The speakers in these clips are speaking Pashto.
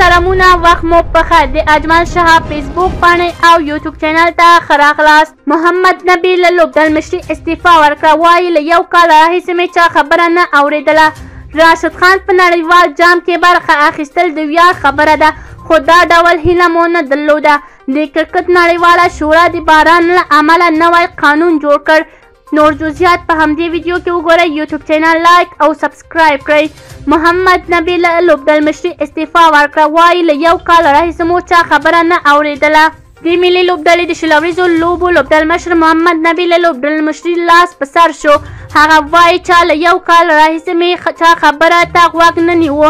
محترمونه وخت مو پخیر د اجمل شهاب فیسبوک باندې او یوټیوب چینل ته ښه راغلاست. محمد نبی له لوبډل مشري استعفا ورکړه. وایي له یو کال راهیسې مې چا خبره نه اورېدله. راشد خان په نړیوال جام کې برخه اخیستل د ویاړ خبره ده، خو دا ډول هیله مو نه درلوده. د کرکټ نړیواله شورا د باران له امله نوی قانون جوړ کړ. نور جزئیات په همدې ویډیو کې وګورئ. یوټیوب چینل لایک او سبسکرایب کړئ. محمد نبی له لوبډل مشري استعفا ورکړه. وایي له یو کال راهیسې مو چا خبره نه اورېدله. د ملي لوبډلې د شلوریزو لوبو لوبډل مشر محمد نبی له لوبډل مشري لاس په سر شو. هغه وایي چې له یو کال راهیسې مې چا خبره ته غوږ نه نیوه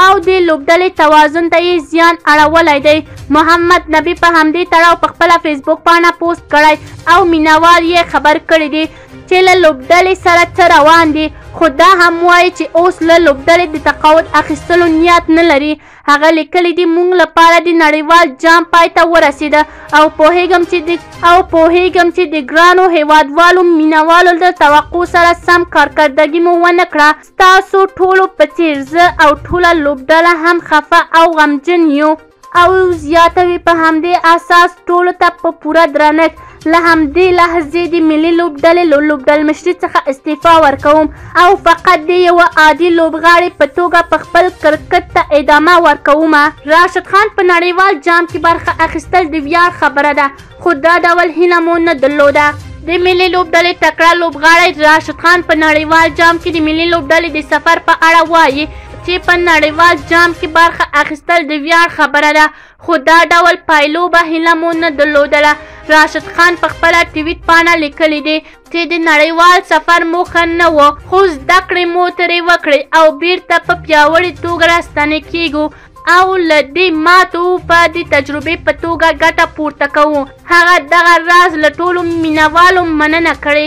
او د لوبډلې توازن ته یې زیان اړولی دی. محمد نبی په همدې تړاو په خپله فیسبوک پاڼه پوسټ کړی او مینوال یې خبر کړي دي چې له لوبډلې سره څه روان دي، خو دا هم وایي چې اوس له لوبډلې د تقاعد اخیستلو نیت نه لري. هغه لیکلي دي موږ لپاره د نړیوال جام پای ته ورسېده او پوهیږم چې د ګرانو هیوادوالو مینوالو د توقع سره سم کارکردګي مو ونه کړه. ستاسو ټولو په څېر زه او ټوله لوبډله هم خفه او غمجن یو او زیاتوي په همدې اساس ټولو ته په پوره درنښت له همدې لحظې د ملي لوبډلې له لوبډل مشري څخه استعفا ورکوم او فقط د یوه عادي لوبغاړي په توګه په خپل کرکټ ته ادامه ورکوم. راشد خان په نړیوال جام کې برخه اخیستل د ویاړ خبره ده، خو دا ډول هیله مو نه درلوده. د ملي لوبډلې تکړه لوبغاړی راشد خان په نړیوال جام کې د ملي لوبډلې د سفر په اړه وایي چې په نړیوال جام کې برخه اخیستل د ویاړ خبره ده، خو دا ډول پایلوبه هیله مو نه درلودله. راشد خان په خپله ټویټ پاڼه لیکلی دی چې د نړیوال سفر موخه نه وه، خو زده کړې مو ترې وکړې او بیرته په پیاوړې توګه راستنې کیږو او له دې ماتو په د تجربې په توګه ګټه پورته کوو. هغه دغه راز له ټولو مینوالو مننه کړې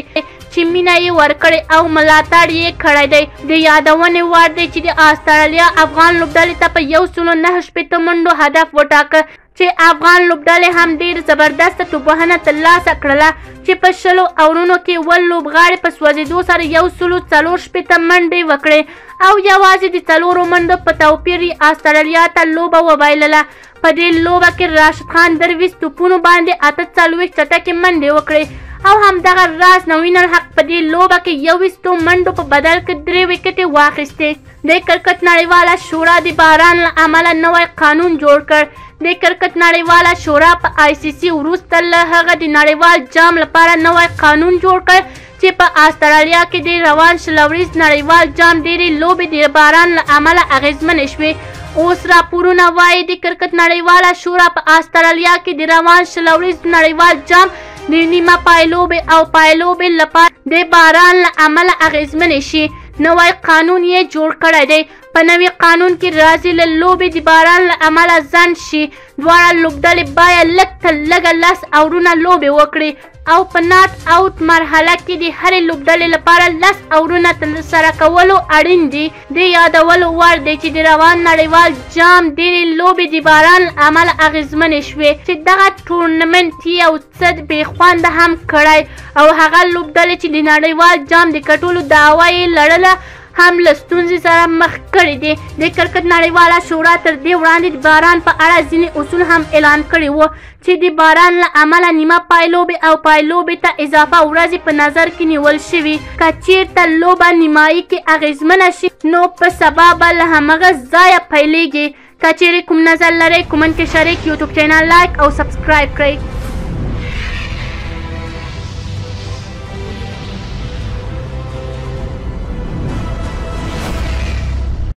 چې مینه یې ورکړې او ملاتړ یې کړی دی. د یادونې وړ دی چې د استرالیا افغان لوبډلې ته په 109 منډو هدف وټاکه چې افغان لوبډلې هم ډېر زبردسته توپوهنه ترلاسه کړله چې په 100 اورونو کې ول لوبغاړي په سوځېدو سره 140 منډې وکړې او یوازې د 4 منډو په توپیر یې استرالیا ته لوبه وبایلله. په دې لوبه کې راشد خان 23 توپونو باندې 48 چټکې منډې وکړې او همدغه راز نوین الحق په دې لوبه کې 21 منډو په بدل کې 3 ویکټې واخیستې. د کرکټ نړیواله شورا د باران له امله نوی قانون جوړ کړ. د کرکټ نړیواله شورا په ICC وروسته له هغه د نړیوال جام لپاره نوی قانون جوړ کړ چې په استرالیا کې د روان شلوریز نړیوال جام ډېرې لوبې د باران له امله اغېزمنې شوې. اوس راپورونه وایي د کرکټ نړیواله شورا په استرالیا کې د روان شلوریز نړیوال جام د نیمه پایلوبې او پایلوبې لپاره د باران له امله اغېزمنې شي. نوی قانون یې جوړ کړی دی. په نوي قانون کې راځي له لوبې د باران له امله ځنډ شي. دواړه لوبډلې باید لږ تر لږه 10 اورونه لوبې وکړي او په ناټ آوټ مرحله کې د هرې لوبډلې لپاره 10 اورونه ترسره کولو اړین دي. د یادولو وړ دی چې د روان نړیوال جام ډېرې لوبې د باران له امله اغېزمنې شوې چې دغه ټورنمنټ یو څه بې خونده هم کړی او هغه لوبډلې چې د نړیوال جام د ګټلو دعوه یې لرله هم له ستونزې سره مخ کړي دي. د کرکټ نړیواله شورا تر دې وړاندې د باران په اړه ځینې اصول هم اعلان کړي وو چې د باران له امله نیمه پایلوبې او پایلوبې ته اضافه ورځې په نظر کې نیول شوي. که چیرته لوبه نیمایي کې اغېزمنه شي نو په سبا به له همغه ځایه پیلېږي. که چیرې کوم نظر لرئ کومنټ کې شریک، یوټیوب چینل لایک او سبسکرایب کړئ.